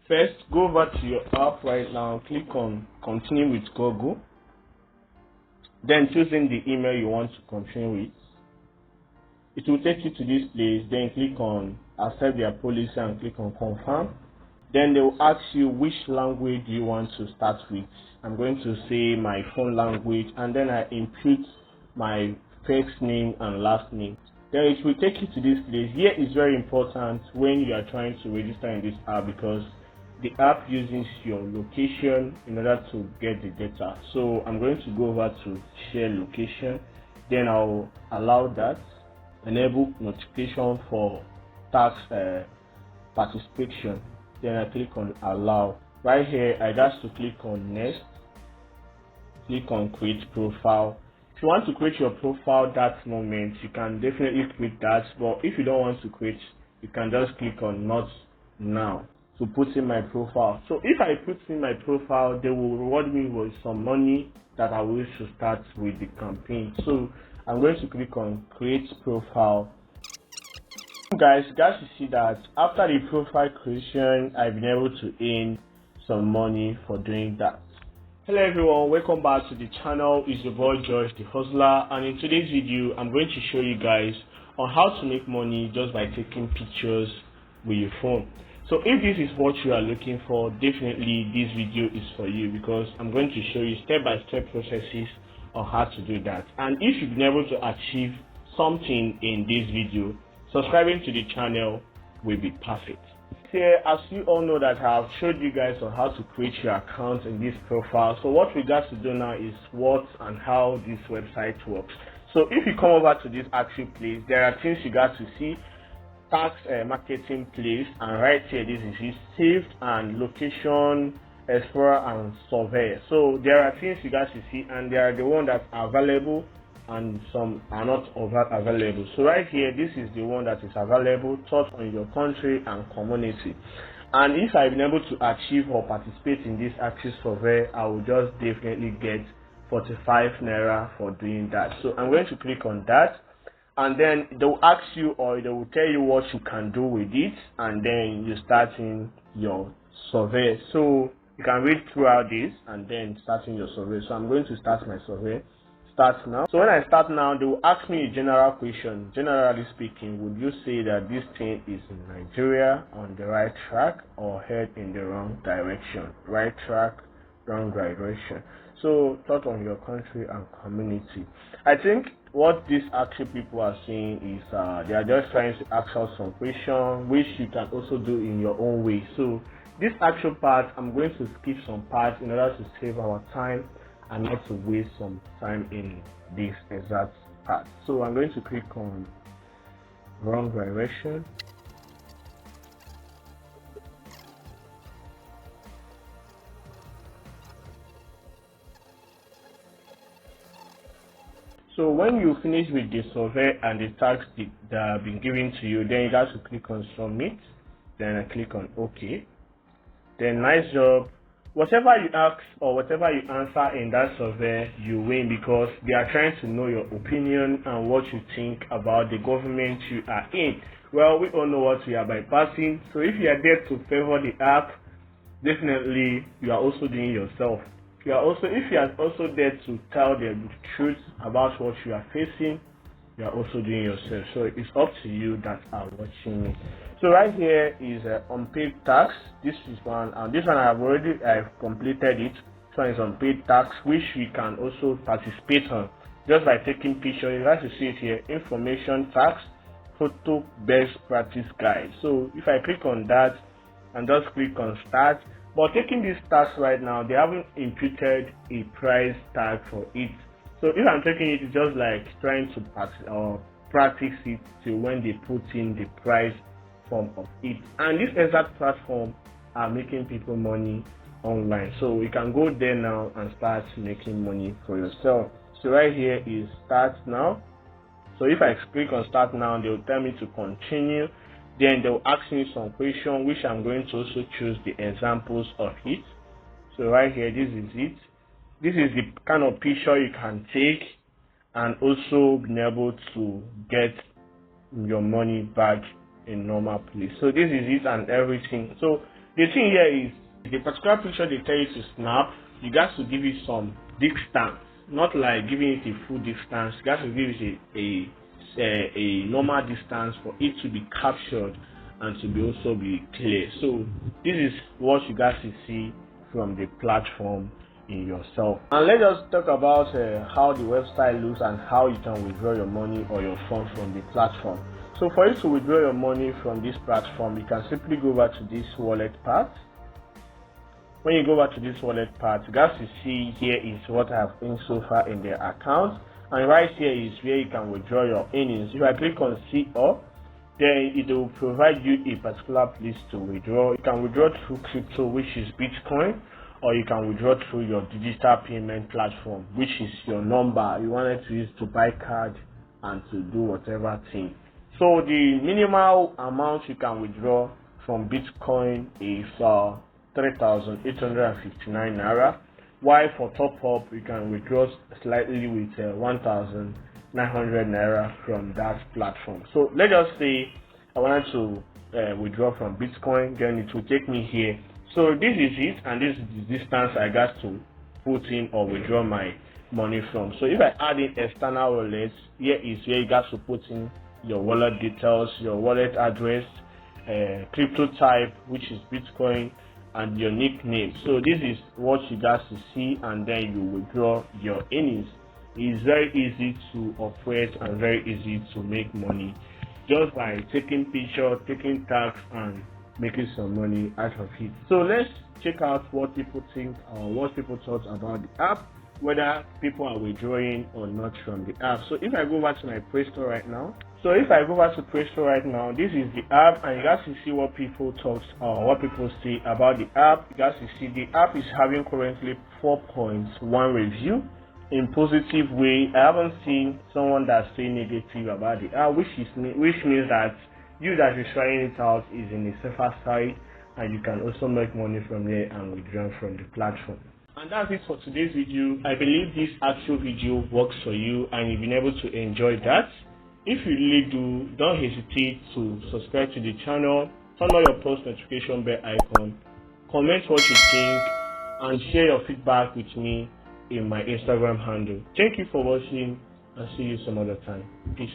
First, go over to your app right now, click on continue with Google, then choosing the email you want to continue with. It will take you to this place, then click on accept their policy and click on confirm. Then they will ask you which language you want to start with. I'm going to say my phone language, and then I input my first name and last name. Then it will take you to this place. Here is very important when you are trying to register in this app, because the app uses your location in order to get the data. So I'm going to go over to share location, then I'll allow that, enable notification for tax participation, then I click on allow. Right here I just to click on next, click on create profile. If you want to create your profile that moment, you can definitely create that, but if you don't want to create, you can just click on not now to put in my profile. So if I put in my profile, they will reward me with some money that I wish to start with the campaign. So I'm going to click on create profile. Guys, you see that after the profile creation, I've been able to earn some money for doing that. Hello everyone, welcome back to the channel. It's your boy Joshdehustler, and in today's video I'm going to show you guys on how to make money just by taking pictures with your phone. So if this is what you are looking for, definitely this video is for you, because I'm going to show you step-by-step processes on how to do that. And if you've been able to achieve something in this video, subscribing to the channel will be perfect. Here, as you all know that I have showed you guys on how to create your account in this profile. So what we got to do now is what and how this website works. So if you come over to this actual place, there are things you got to see. Tax marketing place, and right here this is it, saved and location, explorer and survey. So there are things you guys to see, and they are the one that are available and some are not available. So right here this is the one that is available, touch on your country and community. And if I've been able to achieve or participate in this actual survey, I will just definitely get 45 naira for doing that. So I'm going to click on that, and then they will ask you, or they will tell you what you can do with it, and then you start in your survey. So you can read throughout this and then starting your survey. So I'm going to start my survey. Start now. So when I start now, they will ask me a general question. Generally speaking, would you say that this thing is in Nigeria, on the right track, or head in the wrong direction? Right track, wrong direction. So thought on your country and community. I think what these actual people are saying is they are just trying to ask us some questions, which you can also do in your own way. So this actual part, I'm going to skip some parts in order to save our time and not to waste some time in this exact part. So I'm going to click on wrong direction. So when you finish with the survey and the tasks that have been given to you, then you have to click on submit. Then I click on OK. Then nice job. Whatever you ask or whatever you answer in that survey, you win, because they are trying to know your opinion and what you think about the government you are in. Well, we all know what we are bypassing. So if you are there to favor the app, definitely you are also doing yourself. If you are also there to tell the truth about what you are facing, you are also doing yourself. So it's up to you that are watching me. So right here is unpaid tax. This is one, and this one I've completed it. This one is unpaid tax, which we can also participate on just by taking pictures. You have to see it here: information tax, photo best practice guide. So if I click on that and just click on start, but taking this tax right now, they haven't imputed a price tag for it. So if I'm taking it, it's just like trying to practice it till when they put in the price form of it. And this exact platform are making people money online. So you can go there now and start making money for yourself. So right here is start now. So if I click on start now, they will tell me to continue. Then they will ask me some questions, which I'm going to also choose the examples of it. So right here, this is it. This is the kind of picture you can take and also be able to get your money back in normal place. So this is it and everything. So The thing here is the particular picture they tell you to snap, you got to give it some distance, not like giving it a full distance. You got to give it a normal distance for it to be captured and to be also be clear. So this is what you guys will see from the platform in yourself. And let's just talk about how the website looks and how you can withdraw your money or your funds from the platform. So for you to withdraw your money from this platform, you can simply go over to this wallet part. When you go over to this wallet part, you guys will see here is what I have earned so far in the account, and right here is where you can withdraw your earnings. If I click on see all, then it will provide you a particular place to withdraw. You can withdraw through crypto, which is Bitcoin, or you can withdraw through your digital payment platform, which is your number you wanted to use to buy card and to do whatever thing. So the minimal amount you can withdraw from Bitcoin is 3,859 naira, while for top up you can withdraw slightly with 1,900 naira from that platform. So let's just say I wanted to withdraw from Bitcoin, then it will take me here. So this is it, and this is the distance I got to put in or withdraw my money from. So if I add in external wallets, here is where you got to put in your wallet details, your wallet address, crypto type, which is Bitcoin, and your nickname. So this is what you guys to see, and then you withdraw your earnings. It's very easy to operate and very easy to make money just by taking pictures, taking tags, and making some money out of it. So let's check out what people think or what people thought about the app, whether people are withdrawing or not from the app. So if I go back to my Play Store right now, this is the app, and you guys can see what people talk or what people say about the app. You guys can see the app is having currently 4.1 review in positive way. I haven't seen someone that's saying negative about the app, which means that you that is trying it out is in a safer side, and you can also make money from there and withdraw from the platform. And that's it for today's video. I believe this actual video works for you and you've been able to enjoy that. If you really do, don't hesitate to subscribe to the channel, turn on your post notification bell icon, comment what you think, and share your feedback with me in my Instagram handle. Thank you for watching, and see you some other time. Peace.